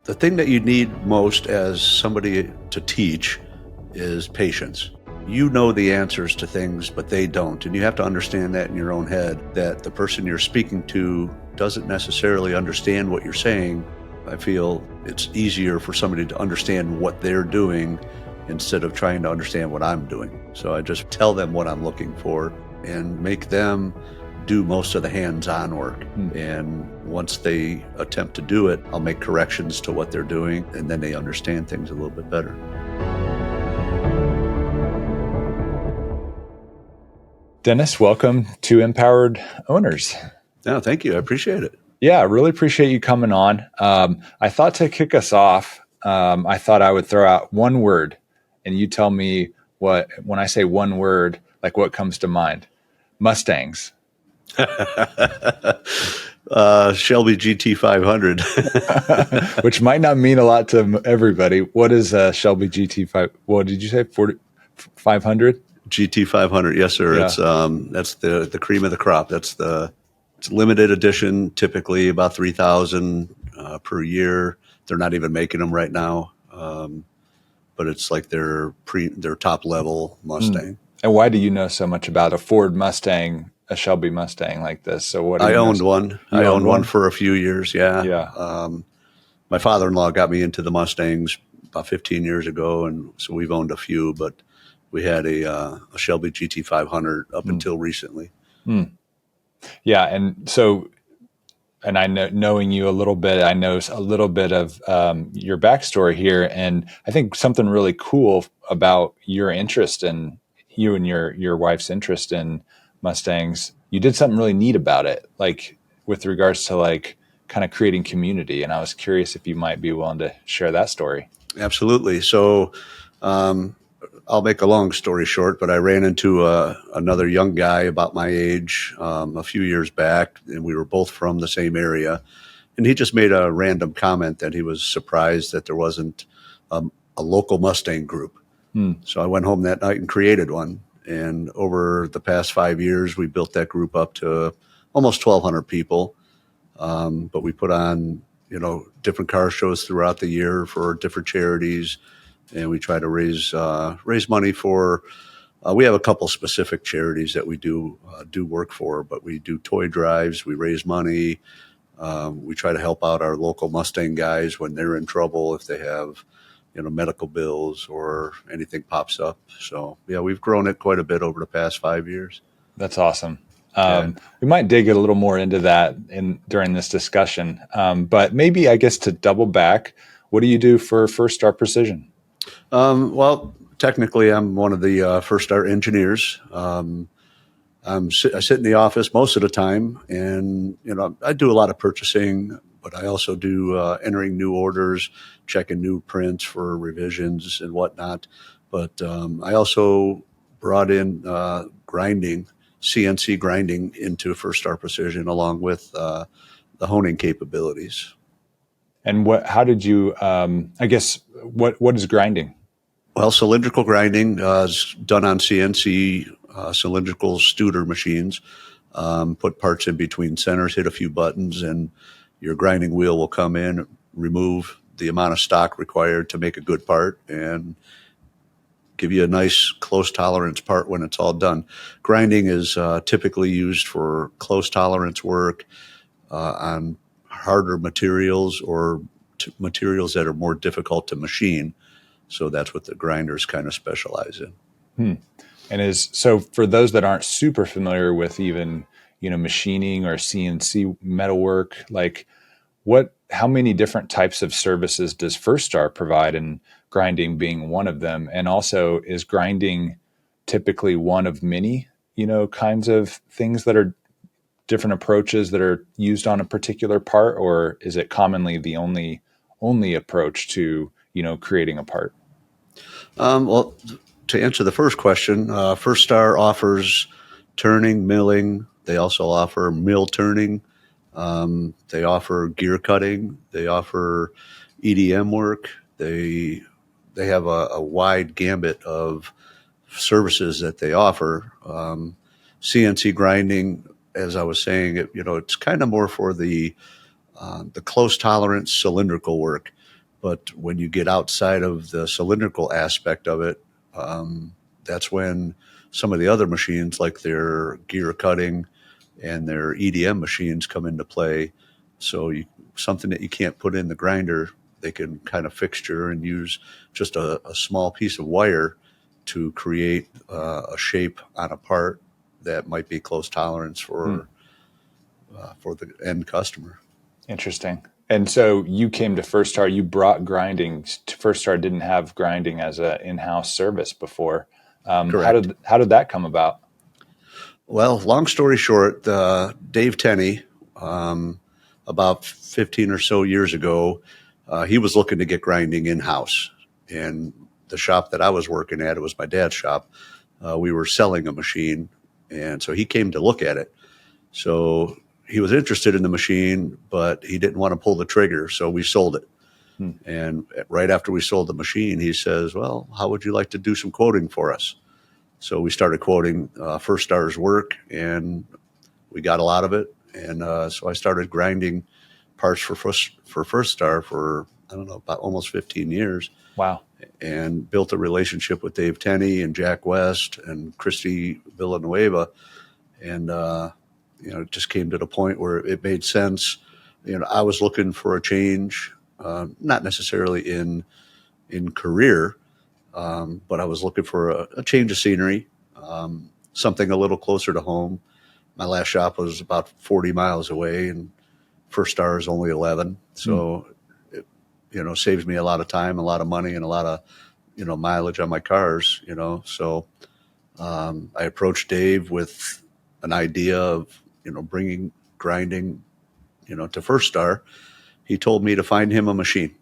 The thing that you need most as somebody to teach is patience. You know the answers to things, but they don't. And you have to understand that in your own head, that the person you're speaking to doesn't necessarily understand what you're saying. I feel it's easier for somebody to understand what they're doing instead of trying to understand what I'm doing. So I just tell them what I'm looking for and make them do most of the hands-on work. And once they attempt to do it, I'll make corrections to what they're doing, and then they understand things a little bit better. Dennis, welcome to Empowered Owners. No, thank you. I appreciate it. Yeah, I really appreciate you coming on. I thought to kick us off, I thought I would throw out one word, and you tell me when I say one word, like what comes to mind. Mustangs. Shelby GT500. Which might not mean a lot to everybody. What is Shelby GT5? What did you say? 500? GT500. Yes, sir. Yeah. It's that's the cream of the crop. It's limited edition, typically about 3,000 per year. They're not even making them right now. But it's like their top level Mustang. And why do you know so much about a Ford Mustang, a Shelby Mustang like this? So what? I owned one. I owned one for a few years. Yeah. Yeah. My father-in-law got me into the Mustangs about 15 years ago, and so we've owned a few. But we had a Shelby GT500 up until recently. Yeah, and so, and I know, knowing you a little bit, I know a little bit of your backstory here, and I think something really cool about your interest in you and your wife's interest in Mustangs. You did something really neat about it, like with regards to like kind of creating community. And I was curious if you might be willing to share that story. Absolutely. So I'll make a long story short, but I ran into another young guy about my age a few years back, and we were both from the same area. And he just made a random comment that he was surprised that there wasn't a local Mustang group. So I went home that night and created one. And over the past 5 years, we built that group up to almost 1,200 people. But we put on, different car shows throughout the year for different charities. And we try to raise money for, we have a couple specific charities that we do work for, but we do toy drives, we raise money. We try to help out our local Mustang guys when they're in trouble, if they have, medical bills or anything pops up. So yeah, we've grown it quite a bit over the past 5 years. That's awesome. We might dig a little more into that during this discussion. But maybe, I guess, to double back, what do you do for Firstar Precision? Well, technically, I'm one of the Firstar engineers. I sit in the office most of the time, and I do a lot of purchasing, but I also do entering new orders, checking new prints for revisions and whatnot. But I also brought in grinding, CNC grinding into Firstar Precision, along with the honing capabilities. And how did you, I guess, what is grinding? Well, cylindrical grinding is done on CNC cylindrical Studer machines. Put parts in between centers, hit a few buttons, and your grinding wheel will come in, remove the amount of stock required to make a good part, and give you a nice close tolerance part when it's all done. Grinding is typically used for close tolerance work on harder materials or materials that are more difficult to machine. So that's what the grinders kind of specialize in. And so for those that aren't super familiar with even, machining or CNC metalwork, like how many different types of services does Firstar provide, and grinding being one of them? And also, is grinding typically one of many, kinds of things that are different approaches that are used on a particular part, or is it commonly the only approach to, creating a part? Well, to answer the first question, Firstar offers turning, milling. They also offer mill turning. They offer gear cutting. They offer EDM work. They have a wide gambit of services that they offer. CNC grinding, as I was saying, it's kind of more for the close tolerance cylindrical work. But when you get outside of the cylindrical aspect of it, that's when some of the other machines, like their gear cutting and their EDM machines, come into play. So something that you can't put in the grinder, they can kind of fixture and use just a small piece of wire to create a shape on a part that might be close tolerance for the end customer. Interesting. And so you came to Firstar, you brought grinding. Firstar didn't have grinding as an in-house service before. Correct. How did that come about? Well, long story short, Dave Tenney, about 15 or so years ago, he was looking to get grinding in-house. And the shop that I was working at, it was my dad's shop, we were selling a machine. And so he came to look at it. So he was interested in the machine, but he didn't want to pull the trigger. So we sold it. And right after we sold the machine, he says, well, how would you like to do some quoting for us? So we started quoting Firstar's work, and we got a lot of it. And so I started grinding parts for Firstar for, I don't know, about almost 15 years. Wow. And built a relationship with Dave Tenney and Jack West and Christy Villanueva. And, it just came to the point where it made sense. I was looking for a change, not necessarily in career, but I was looking for a change of scenery, something a little closer to home. My last shop was about 40 miles away, and Firstar is only 11. So, it, saves me a lot of time, a lot of money, and a lot of, mileage on my cars, So I approached Dave with an idea of, bringing grinding, to Firstar. He told me to find him a machine.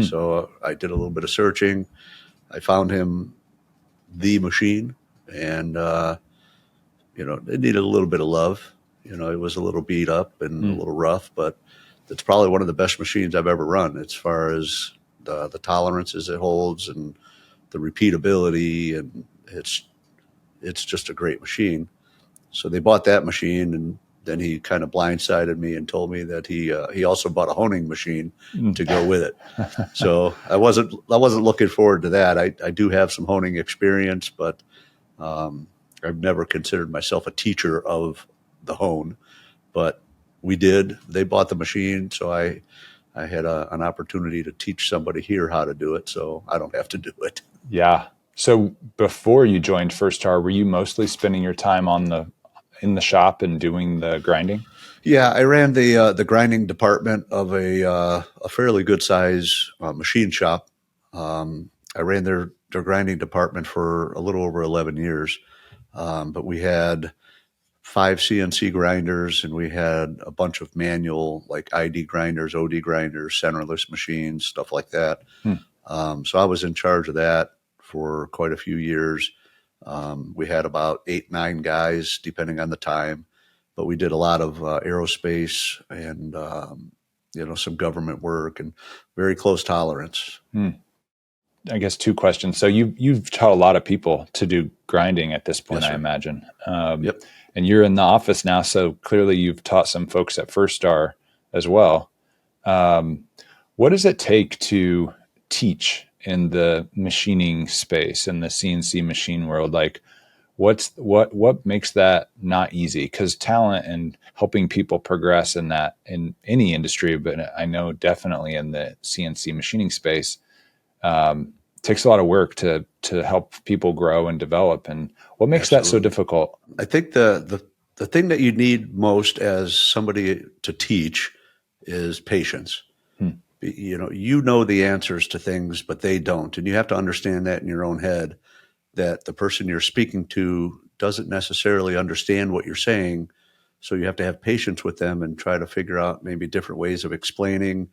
So I did a little bit of searching. I found him the machine, and it needed a little bit of love. It was a little beat up and a little rough, but it's probably one of the best machines I've ever run as far as the tolerances it holds and the repeatability, and it's just a great machine. So they bought that machine, and then he kind of blindsided me and told me that he also bought a honing machine to go with it. So I wasn't looking forward to that. I do have some honing experience, but I've never considered myself a teacher of the hone. But they bought the machine, so I had an opportunity to teach somebody here how to do it, so I don't have to do it. Yeah. So before you joined Firstar, were you mostly spending your time in the shop and doing the grinding? Yeah, I ran the grinding department of a fairly good size machine shop. I ran their grinding department for a little over 11 years, but we had 5 CNC grinders, and we had a bunch of manual, like ID grinders, OD grinders, centerless machines, stuff like that. So I was in charge of that for quite a few years. We had about 8, 9 guys, depending on the time, but we did a lot of aerospace and some government work and very close tolerance. I guess 2 questions. So you've taught a lot of people to do grinding at this point, Yes, I sir. imagine. Yep. And you're in the office now, so clearly you've taught some folks at Firstar as well. What does it take to teach in the machining space, in the CNC machine world? Like, what makes that not easy? Because talent and helping people progress in any industry, but I know definitely in the CNC machining space, takes a lot of work to help people grow and develop. And what makes that so difficult? I think the thing that you need most as somebody to teach is patience. You know the answers to things, but they don't. And you have to understand that in your own head, that the person you're speaking to doesn't necessarily understand what you're saying. So you have to have patience with them and try to figure out maybe different ways of explaining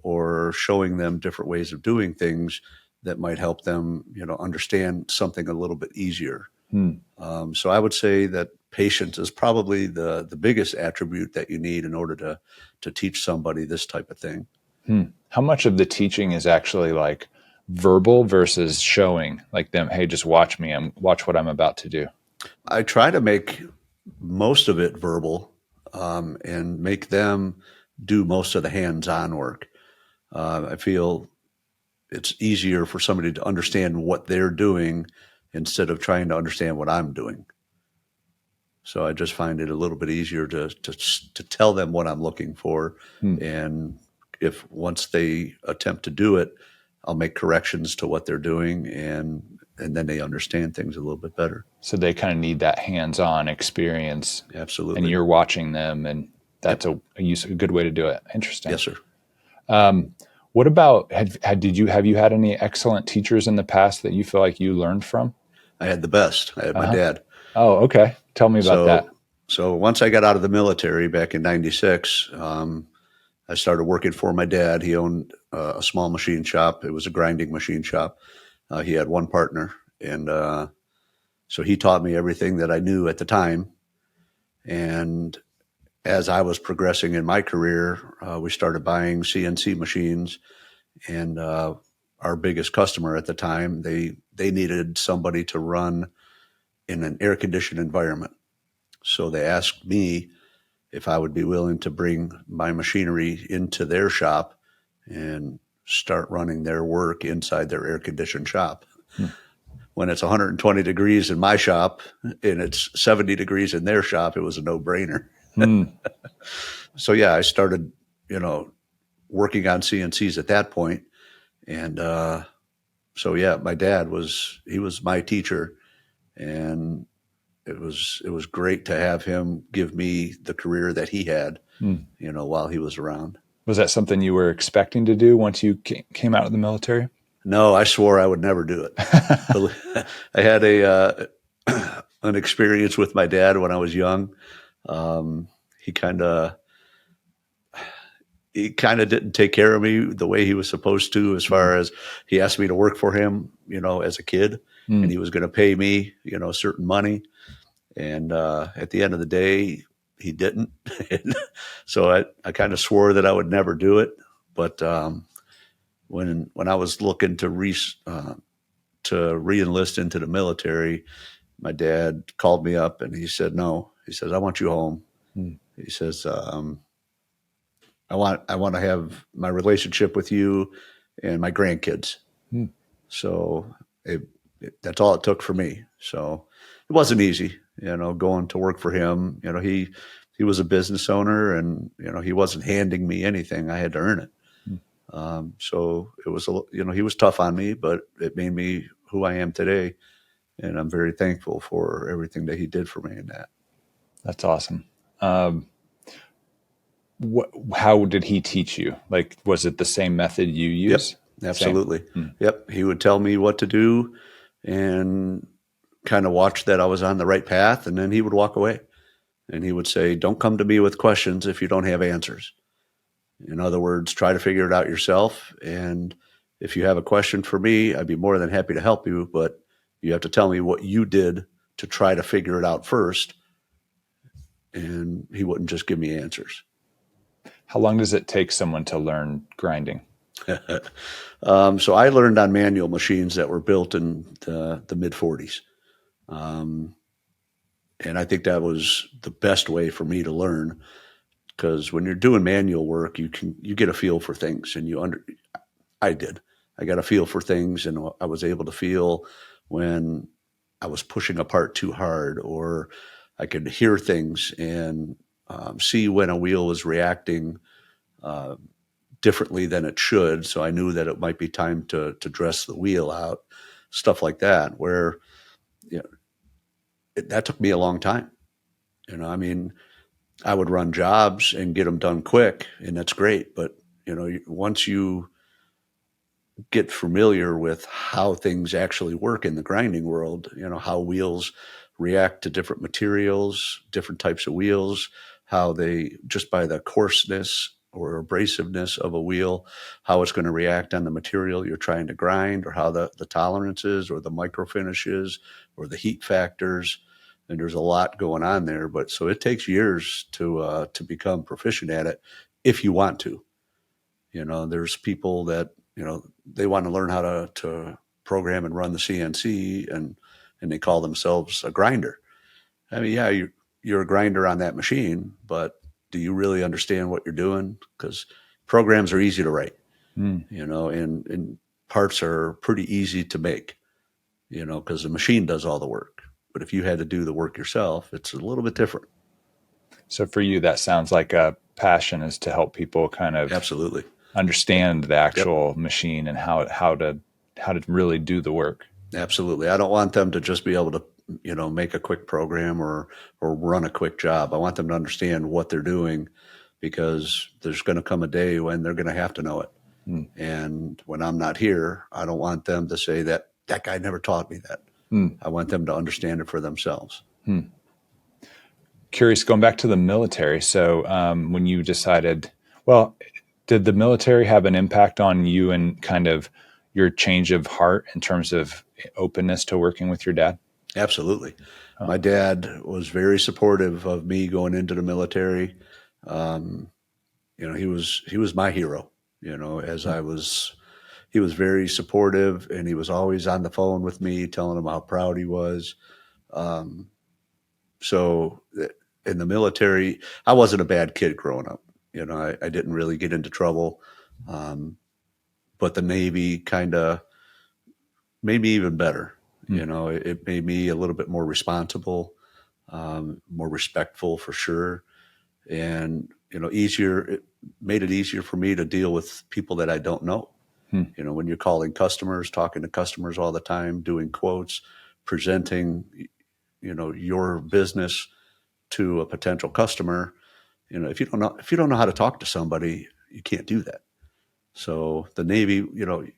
or showing them different ways of doing things that might help them, understand something a little bit easier. So I would say that patience is probably the biggest attribute that you need in order to teach somebody this type of thing. How much of the teaching is actually like verbal versus showing, like them, hey, just watch me and watch what I'm about to do? I try to make most of it verbal, and make them do most of the hands-on work. I feel it's easier for somebody to understand what they're doing instead of trying to understand what I'm doing. So I just find it a little bit easier to tell them what I'm looking for. And if once they attempt to do it, I'll make corrections to what they're doing, and then they understand things a little bit better. So they kind of need that hands-on experience. Absolutely. And you're watching them, and that's a good way to do it. Interesting. Yes, sir. What about, have you had any excellent teachers in the past that you feel like you learned from? I had the best. I had my dad. Oh, okay. Tell me about that. So once I got out of the military back in '96, I started working for my dad. He owned a small machine shop. It was a grinding machine shop. He had one partner, and so he taught me everything that I knew at the time. And as I was progressing in my career, we started buying CNC machines, and our biggest customer at the time, they needed somebody to run in an air-conditioned environment. So they asked me if I would be willing to bring my machinery into their shop and start running their work inside their air-conditioned shop. When it's 120 degrees in my shop and it's 70 degrees in their shop, it was a no-brainer. So yeah, I started, working on CNCs at that point. And so yeah, my dad was my teacher, and it was great to have him give me the career that he had, while he was around. Was that something you were expecting to do once you came out of the military? No, I swore I would never do it. I had an experience with my dad when I was young. He kind of didn't take care of me the way he was supposed to, as far as he asked me to work for him, as a kid, and he was going to pay me, certain money. And at the end of the day, he didn't. So I kind of swore that I would never do it. But when I was looking to re-enlist into the military, my dad called me up and he said, "No," he says, "I want you home." He says, I want to have my relationship with you and my grandkids." So that's all it took for me. So it wasn't easy, going to work for him. He was a business owner, and he wasn't handing me anything. I had to earn it. So it was he was tough on me, but it made me who I am today, and I'm very thankful for everything that he did for me in that. That's awesome. How did he teach you? Like, was it the same method you use? Yep, absolutely. Yep. He would tell me what to do and kind of watch that I was on the right path. And then he would walk away and he would say, "Don't come to me with questions if you don't have answers." In other words, try to figure it out yourself. And if you have a question for me, I'd be more than happy to help you, but you have to tell me what you did to try to figure it out first. And he wouldn't just give me answers. How long does it take someone to learn grinding? So I learned on manual machines that were built in the mid 40s. And I think that was the best way for me to learn, because when you're doing manual work, you get a feel for things, and I did. I got a feel for things, and I was able to feel when I was pushing a part too hard, or I could hear things and see when a wheel was reacting differently than it should. So I knew that it might be time to dress the wheel out, stuff like that, where, that took me a long time. I mean, I would run jobs and get them done quick, and that's great. But, once you get familiar with how things actually work in the grinding world, how wheels react to different materials, different types of wheels, how they, just by the coarseness or abrasiveness of a wheel, how it's going to react on the material you're trying to grind, or how the tolerances or the micro finishes or the heat factors. And there's a lot going on there, but so it takes years to become proficient at it if you want to. There's people that, they want to learn how to program and run the CNC, and they call themselves a grinder. I mean, yeah, you're a grinder on that machine, but do you really understand what you're doing? Because programs are easy to write, and parts are pretty easy to make, because the machine does all the work. But if you had to do the work yourself, it's a little bit different. So for you, that sounds like a passion is to help people kind of Absolutely. understand the Yep. actual machine and how to really do the work. Absolutely. I don't want them to just be able to, make a quick program or run a quick job. I want them to understand what they're doing, because there's going to come a day when they're going to have to know it. And when I'm not here, I don't want them to say that guy never taught me that. I want them to understand it for themselves. Curious, going back to the military. So when you decided, well, did the military have an impact on you and kind of your change of heart in terms of openness to working with your dad? Absolutely. My dad was very supportive of me going into the military. He was my hero, as he was very supportive, and he was always on the phone with me, telling him how proud he was. So in the military, I wasn't a bad kid growing up. I didn't really get into trouble. But the Navy kind of made me even better. It made me a little bit more responsible, more respectful for sure. And, it made it easier for me to deal with people that I don't know. When you're calling customers, talking to customers all the time, doing quotes, presenting, your business to a potential customer, if you don't know how to talk to somebody, you can't do that. So the Navy,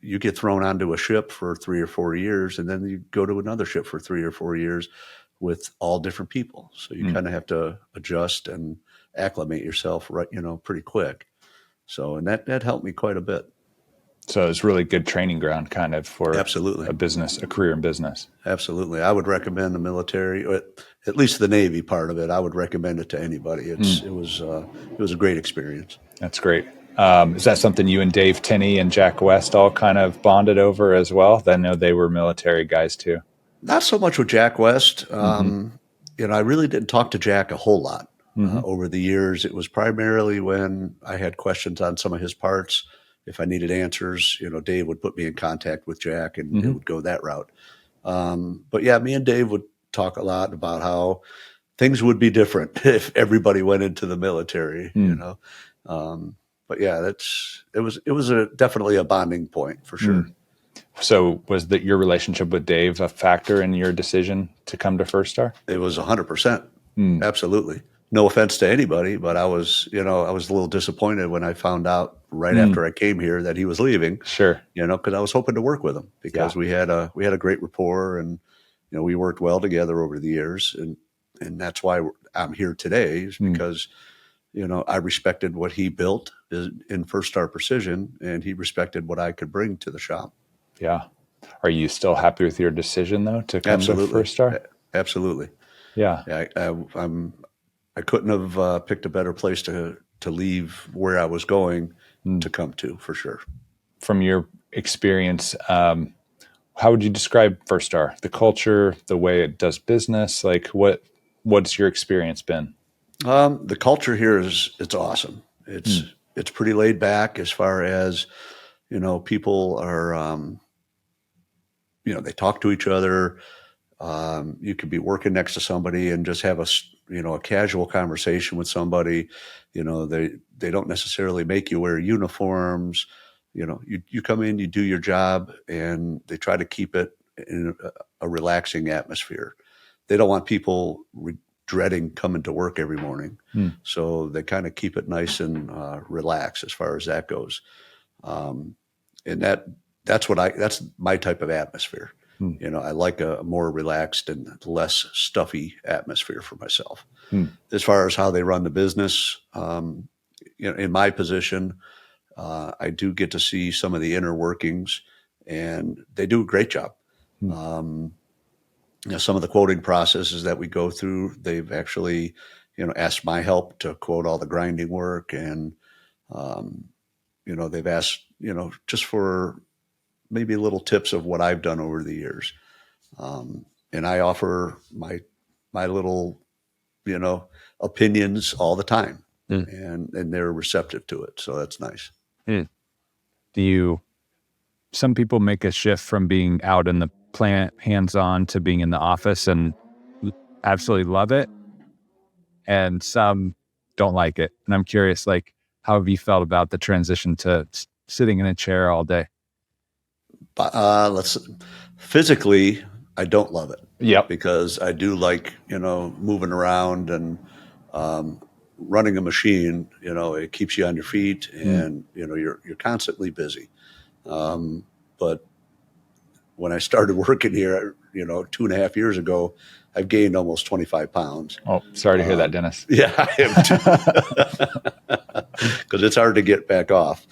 you get thrown onto a ship for 3 or 4 years, and then you go to another ship for 3 or 4 years with all different people. So you kind of have to adjust and acclimate yourself, right, pretty quick. So, and that helped me quite a bit. So it's really good training ground kind of for Absolutely. a career in business. Absolutely. I would recommend the military, or at least the Navy part of it. I would recommend it to anybody. It was a great experience. That's great. Is that something you and Dave Tinney and Jack West all kind of bonded over as well? I know they were military guys too. Not so much with Jack West. I really didn't talk to Jack a whole lot over the years. It was primarily when I had questions on some of his parts. If I needed answers, Dave would put me in contact with Jack, and it would go that route. But yeah, me and Dave would talk a lot about how things would be different if everybody went into the military, But yeah, it was definitely a bonding point for sure. So was that your relationship with Dave a factor in your decision to come to Firstar? It was 100%. Absolutely. No offense to anybody, but I was a little disappointed when I found out right after I came here that he was leaving. Sure. Because I was hoping to work with him, because we had a great rapport, and we worked well together over the years, and that's why I'm here today, is because I respected what he built in Firstar Precision, and he respected what I could bring to the shop. Yeah. Are you still happy with your decision though to come to Firstar? Absolutely. Yeah. I couldn't have picked a better place to leave where I was going to come to, for sure. From your experience, how would you describe Firstar? The culture, the way it does business, like what's your experience been? The culture here it's awesome. It's pretty laid back as far as, people are, they talk to each other. You could be working next to somebody and just have a casual conversation with somebody. They don't necessarily make you wear uniforms. You come in, you do your job, and they try to keep it in a relaxing atmosphere. They don't want people dreading coming to work every morning. So they kind of keep it nice and relaxed as far as that goes. And that's my type of atmosphere. I like a more relaxed and less stuffy atmosphere for myself. As far as how they run the business, in my position, I do get to see some of the inner workings, and they do a great job. Some of the quoting processes that we go through, they've actually, asked my help to quote all the grinding work, and they've asked, just for maybe little tips of what I've done over the years. And I offer my little, opinions all the time, and they're receptive to it. So that's nice. Do you some people make a shift from being out in the plant hands-on to being in the office and absolutely love it, and some don't like it. And I'm curious, like, how have you felt about the transition to sitting in a chair all day? Physically, I don't love it. Yep. Because I do like, moving around and running a machine. It keeps you on your feet, and you're constantly busy. But when I started working here, 2.5 years ago, I've gained almost 25 pounds. Oh, sorry to hear that, Dennis. Yeah, I am too. Because it's hard to get back off.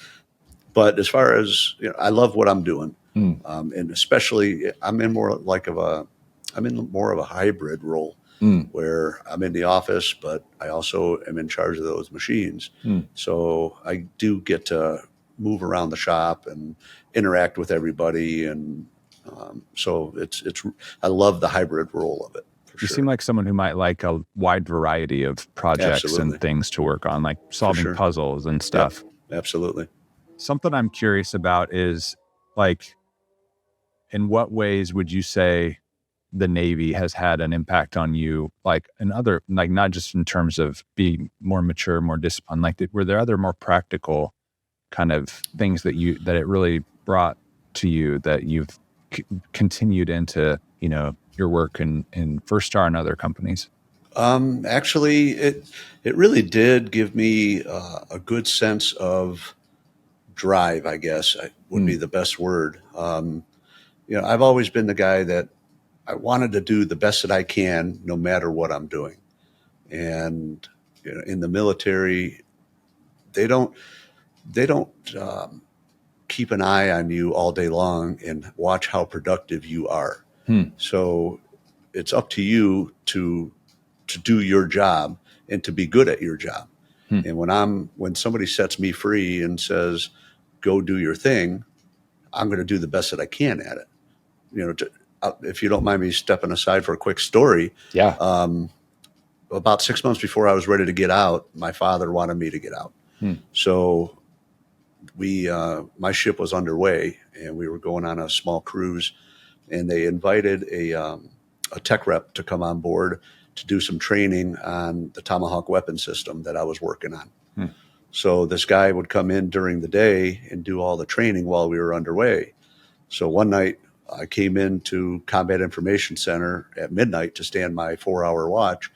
But as far as, I love what I'm doing. And especially I'm in more of a hybrid role where I'm in the office, but I also am in charge of those machines. So I do get to move around the shop and interact with everybody. And so I love the hybrid role of it. You seem like someone who might like a wide variety of projects Absolutely. and things to work on, like solving puzzles and stuff. Yep. Absolutely. Something I'm curious about is, like, in what ways would you say the Navy has had an impact on you, like in other, like not just in terms of being more mature, more disciplined, like were there other more practical kind of things that it really brought to you that you've continued into, your work in Firstar and other companies? Actually, it really did give me a good sense of drive, I guess would be the best word. I've always been the guy that I wanted to do the best that I can, no matter what I'm doing. And in the military, they don't keep an eye on you all day long and watch how productive you are. So it's up to you to do your job and to be good at your job. And when somebody sets me free and says, go do your thing, I'm going to do the best that I can at it. If you don't mind me stepping aside for a quick story. Yeah. About 6 months before I was ready to get out, my father wanted me to get out. So my ship was underway and we were going on a small cruise, and they invited a tech rep to come on board to do some training on the Tomahawk weapon system that I was working on. So this guy would come in during the day and do all the training while we were underway. So one night I came into Combat Information Center at midnight to stand my 4-hour watch,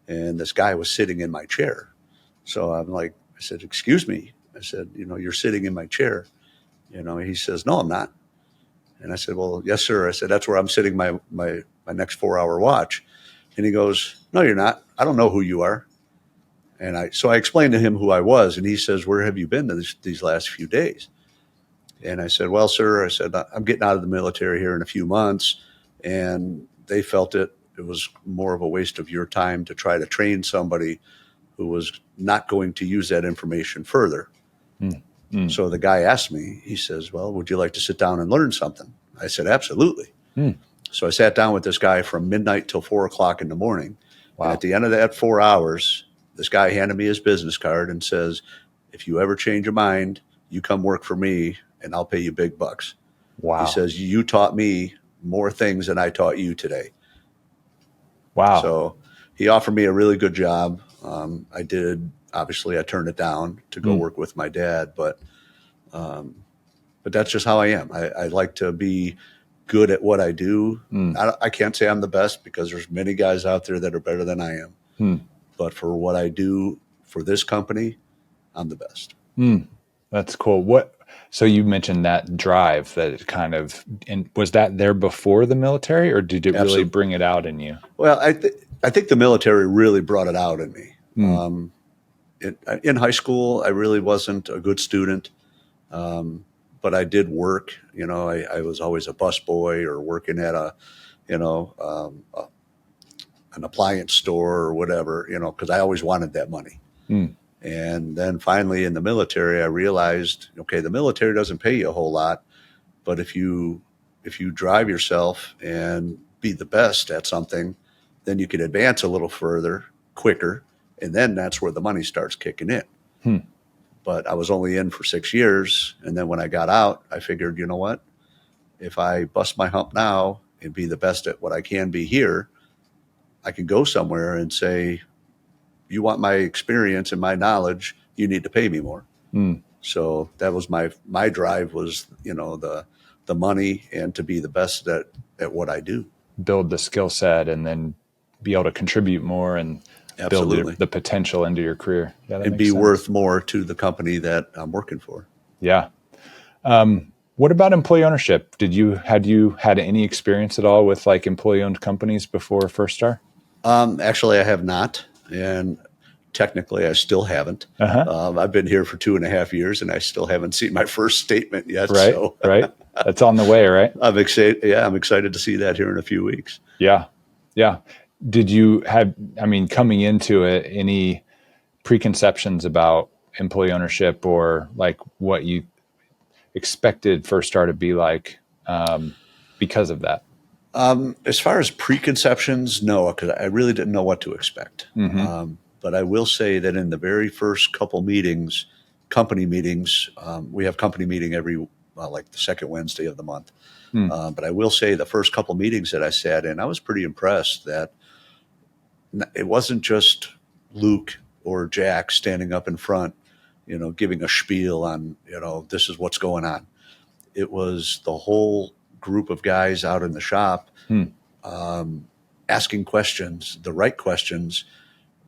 and this guy was sitting in my chair. So I said, excuse me. I said, you're sitting in my chair. He says, no, I'm not. And I said, well, yes, sir. I said, that's where I'm sitting my next 4-hour watch. And he goes, no, you're not. I don't know who you are. And so I explained to him who I was, and he says, where have you been these last few days? And I said, well, sir, I said, I'm getting out of the military here in a few months. And they felt it was more of a waste of your time to try to train somebody who was not going to use that information further. So the guy asked me, he says, well, would you like to sit down and learn something? I said, absolutely. So I sat down with this guy from midnight till 4 o'clock in the morning. Wow. And at the end of that 4 hours, this guy handed me his business card and says, if you ever change your mind, you come work for me and I'll pay you big bucks. Wow. He says, you taught me more things than I taught you today. Wow. So he offered me a really good job. Obviously I turned it down to go work with my dad, but that's just how I am. I like to be good at what I do. I can't say I'm the best because there's many guys out there that are better than I am. But for what I do for this company, I'm the best. That's cool. So you mentioned that drive that it kind of, and was that there before the military, or did it really bring it out in you? Well, I think the military really brought it out in me. In high school, I really wasn't a good student, but I did work. I was always a busboy or working at an appliance store or whatever, because I always wanted that money. And then finally in the military, I realized, okay, the military doesn't pay you a whole lot, but if you drive yourself and be the best at something, then you can advance a little further, quicker, and then that's where the money starts kicking in. But I was only in for 6 years, and then when I got out, I figured, you know what? if I bust my hump now and be the best at what I can be here, I can go somewhere and say, you want my experience and my knowledge, you need to pay me more. So that was my drive was, the money and to be the best at what I do. Build the skill set and then be able to contribute more and Absolutely. build the potential into your career. Yeah, that And makes be sense. worth more to the company that I'm working for. Yeah. What about employee ownership? Had you had any experience at all with like employee owned companies before Firstar? Actually, I have not. And technically, I still haven't. I've been here for 2.5 years, and I still haven't seen my first statement yet. Right, So right. That's on the way, right? I'm excited. Yeah, I'm excited to see that here in a few weeks. Yeah, yeah. Did you have, coming into it, any preconceptions about employee ownership or like what you expected Firstar to be like because of that? As far as preconceptions, no, because I really didn't know what to expect. But I will say that in the very first couple meetings, company meetings, we have company meeting every, like the second Wednesday of the month. But I will say the first couple meetings that I sat in, I was pretty impressed that it wasn't just Luke or Jack standing up in front, giving a spiel on, this is what's going on. It was the whole group of guys out in the shop asking questions, the right questions,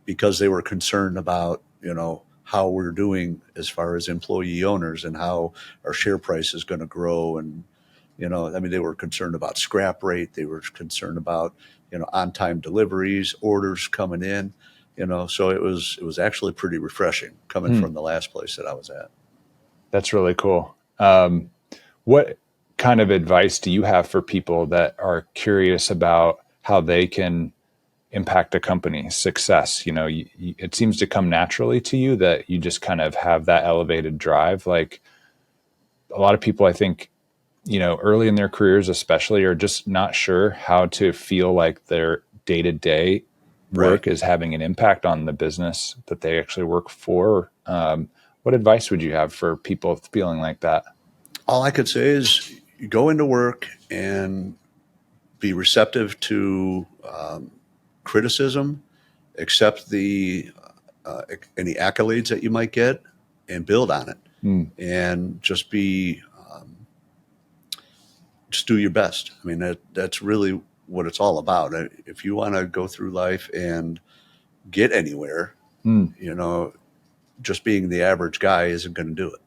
because they were concerned about, how we're doing as far as employee owners and how our share price is going to grow. And, they were concerned about scrap rate. They were concerned about, on-time deliveries, orders coming in, so it was actually pretty refreshing coming from the last place that I was at. That's really cool. What kind of advice do you have for people that are curious about how they can impact a company's success? It seems to come naturally to you that you just kind of have that elevated drive. Like a lot of people, I think, early in their careers, especially, are just not sure how to feel like their day-to-day work is having an impact on the business that they actually work for. What advice would you have for people feeling like that? All I could say is you go into work and be receptive to criticism, accept any accolades that you might get, and build on it. And just just do your best. That's really what it's all about. If you want to go through life and get anywhere, just being the average guy isn't going to do it.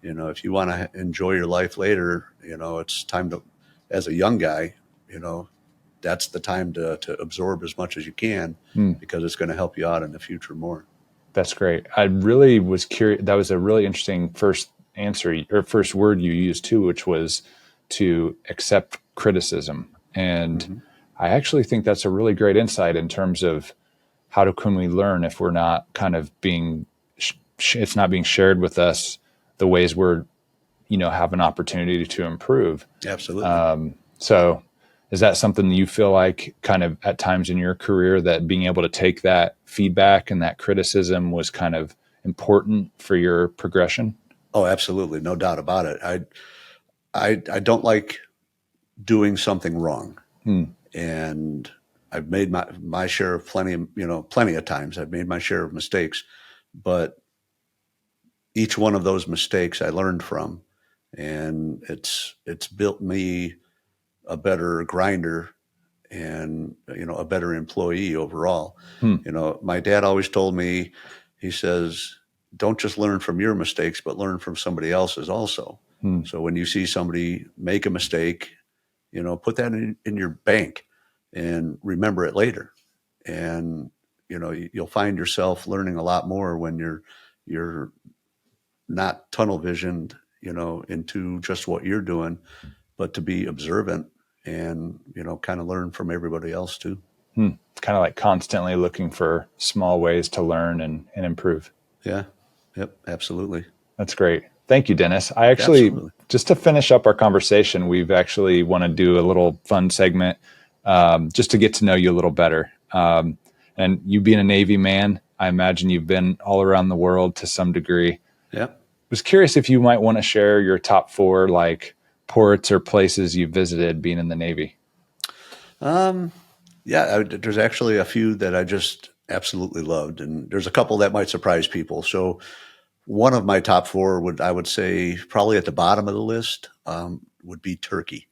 If you want to enjoy your life later, it's time to, as a young guy, that's the time to absorb as much as you can because it's going to help you out in the future more. That's great. I really was curious. That was a really interesting first answer or first word you used too, which was to accept criticism. And I actually think that's a really great insight in terms of can we learn if we're not kind of being, it's not being shared with us the ways we're, have an opportunity to improve. Absolutely. So is that something that you feel like kind of at times in your career that being able to take that feedback and that criticism was kind of important for your progression? Oh, absolutely. No doubt about it. I don't like doing something wrong. And I've made my share of plenty of times I've made my share of mistakes, but each one of those mistakes I learned from, and it's built me a better grinder and, a better employee overall. My dad always told me, he says, don't just learn from your mistakes, but learn from somebody else's also. So when you see somebody make a mistake, put that in your bank and remember it later. And, you'll find yourself learning a lot more when you're not tunnel visioned, into just what you're doing, but to be observant and, kind of learn from everybody else too. Kind of like constantly looking for small ways to learn and improve. Yeah. Yep. Absolutely. That's great. Thank you, Dennis. I actually, Absolutely. just to finish up our conversation, we've actually want to do a little fun segment just to get to know you a little better. And you being a Navy man, I imagine you've been all around the world to some degree. Yeah. Was curious if you might want to share your top 4 like ports or places you visited being in the Navy? Yeah, there's actually a few that I just absolutely loved, and there's a couple that might surprise people. So one of my top four I would say probably at the bottom of the list, would be Turkey.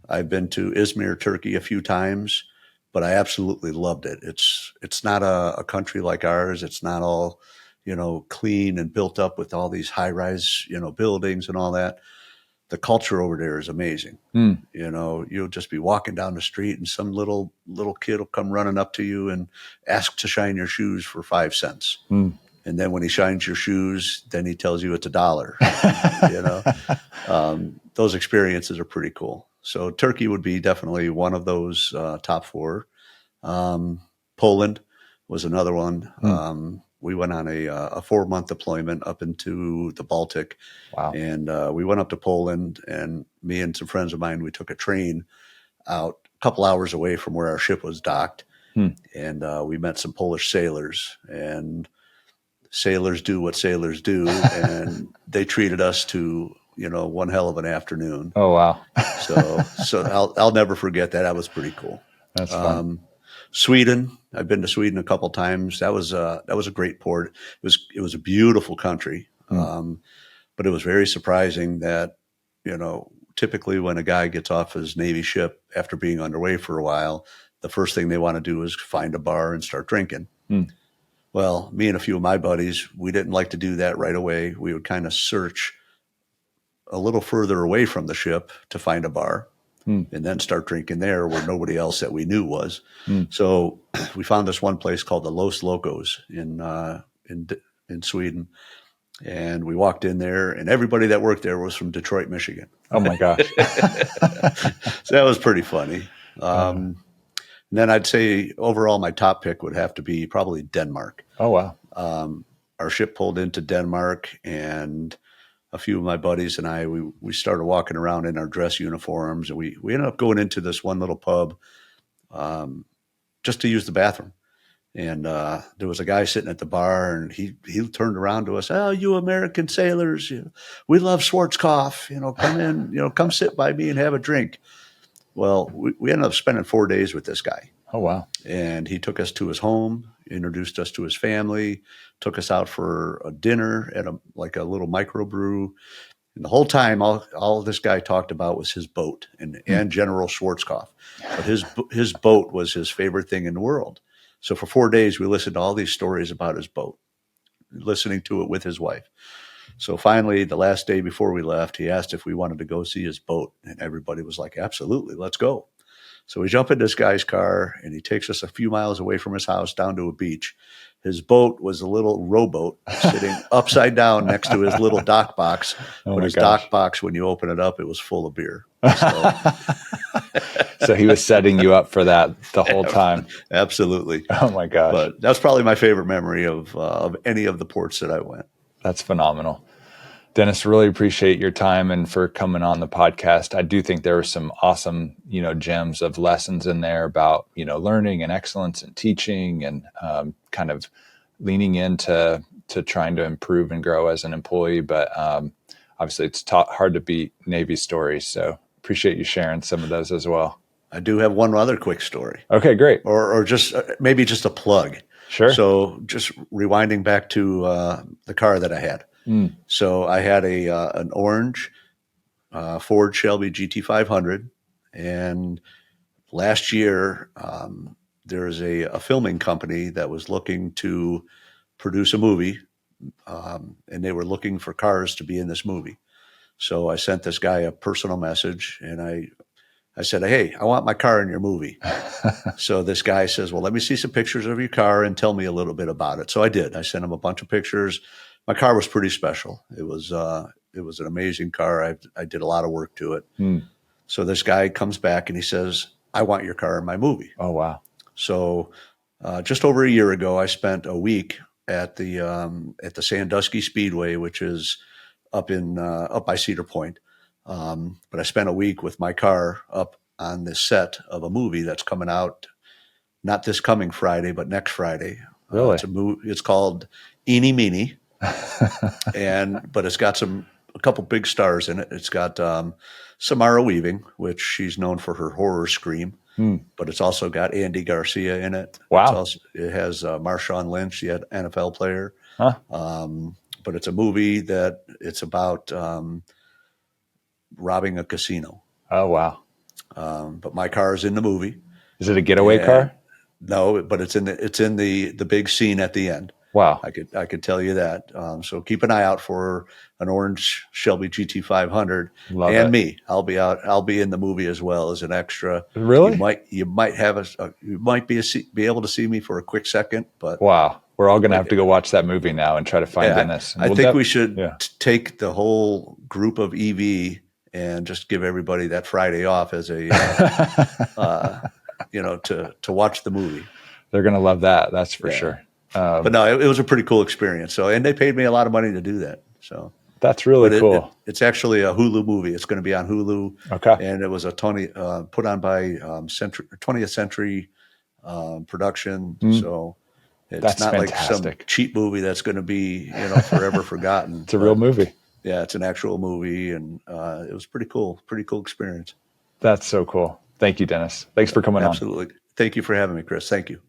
I've been to Izmir, Turkey a few times, but I absolutely loved it. It's not a country like ours. It's not all, clean and built up with all these high rise, buildings and all that. The culture over there is amazing. Mm. You'll just be walking down the street and some little kid will come running up to you and ask to shine your shoes for 5 cents. Mm. And then when he shines your shoes, then he tells you it's $1. Those experiences are pretty cool. So Turkey would be definitely one of those top four. Poland was another one. We went on a 4-month deployment up into the Baltic. Wow. And we went up to Poland, and me and some friends of mine, we took a train out a couple hours away from where our ship was docked. And we met some Polish sailors, and sailors do what sailors do. And they treated us to, one hell of an afternoon. Oh, wow. So I'll never forget that. That was pretty cool. That's fun. Sweden. I've been to Sweden a couple times. That was a great port. It was a beautiful country. But it was very surprising that, typically when a guy gets off his Navy ship after being underway for a while, the first thing they want to do is find a bar and start drinking. Well, me and a few of my buddies, we didn't like to do that right away. We would kind of search a little further away from the ship to find a bar. And then start drinking there where nobody else that we knew was. So we found this one place called the Los Locos in Sweden. And we walked in there, and everybody that worked there was from Detroit, Michigan. Oh, my gosh. So that was pretty funny. And then I'd say overall my top pick would have to be probably Denmark. Oh, wow. Our ship pulled into Denmark, and a few of my buddies and I, we started walking around in our dress uniforms, and we ended up going into this one little pub just to use the bathroom. And there was a guy sitting at the bar, and he turned around to us. Oh, you American sailors, we love Schwarzkopf. Come in, come sit by me and have a drink. Well, we ended up spending 4 days with this guy. Oh, wow. And he took us to his home, introduced us to his family, took us out for a dinner at a little microbrew. And the whole time, all this guy talked about was his boat and General Schwarzkopf. But his boat was his favorite thing in the world. So for 4 days, we listened to all these stories about his boat, listening to it with his wife. So finally, the last day before we left, he asked if we wanted to go see his boat. And everybody was like, absolutely, let's go. So we jump in this guy's car, and he takes us a few miles away from his house down to a beach. His boat was a little rowboat sitting upside down next to his little dock box. Oh, but his dock box, when you open it up, it was full of beer. So he was setting you up for that the whole time. Absolutely. Oh, my gosh. But that's probably my favorite memory of any of the ports that I went. That's phenomenal. Dennis, really appreciate your time and for coming on the podcast. I do think there were some awesome, gems of lessons in there about, learning and excellence and teaching and kind of leaning into trying to improve and grow as an employee. But obviously it's hard to beat Navy stories. So appreciate you sharing some of those as well. I do have one other quick story. Okay, great. Or just maybe just a plug. Sure. So just rewinding back to the car that I had. So I had an orange Ford Shelby GT500, and last year there's a filming company that was looking to produce a movie, and they were looking for cars to be in this movie. So I sent this guy a personal message, and I said, hey, I want my car in your movie. So this guy says, well, let me see some pictures of your car and tell me a little bit about it. So I did. I sent him a bunch of pictures. My car was pretty special. It was an amazing car. I did a lot of work to it. So this guy comes back and he says, I want your car in my movie. Oh, wow. So just over a year ago, I spent a week at the Sandusky Speedway, which is up by Cedar Point. But I spent a week with my car up on the set of a movie that's coming out, not this coming Friday, but next Friday. Really? It's called Eeny Meeny. But it's got some a couple big stars in it. It's got Samara Weaving, which she's known for her horror scream, but it's also got Andy Garcia in it. Wow. It has Marshawn Lynch, the NFL player. Huh. But it's a movie that it's about robbing a casino. Oh, wow. But my car is in the movie. Is it a getaway car? No, but it's in the big scene at the end. Wow. I could tell you that. So keep an eye out for an orange Shelby GT500 Love and it. me. I'll be in the movie as well as an extra. Really? You might be able to see me for a quick second, but wow. We're all going to have to go watch that movie now and try to find Dennis. I think we should take the whole group of EV and just give everybody that Friday off as a, to watch the movie. They're going to love that. That's for sure. But no, it was a pretty cool experience. So, and they paid me a lot of money to do that. So that's really cool. It's actually a Hulu movie. It's going to be on Hulu. Okay. And it was put on by 20th Century Production. So it's that's not fantastic. Like some cheap movie that's going to be, forever forgotten. It's a real movie. Yeah, it's an actual movie, and it was pretty cool experience. That's so cool. Thank you, Dennis. Thanks for coming on. Absolutely. Thank you for having me, Chris. Thank you.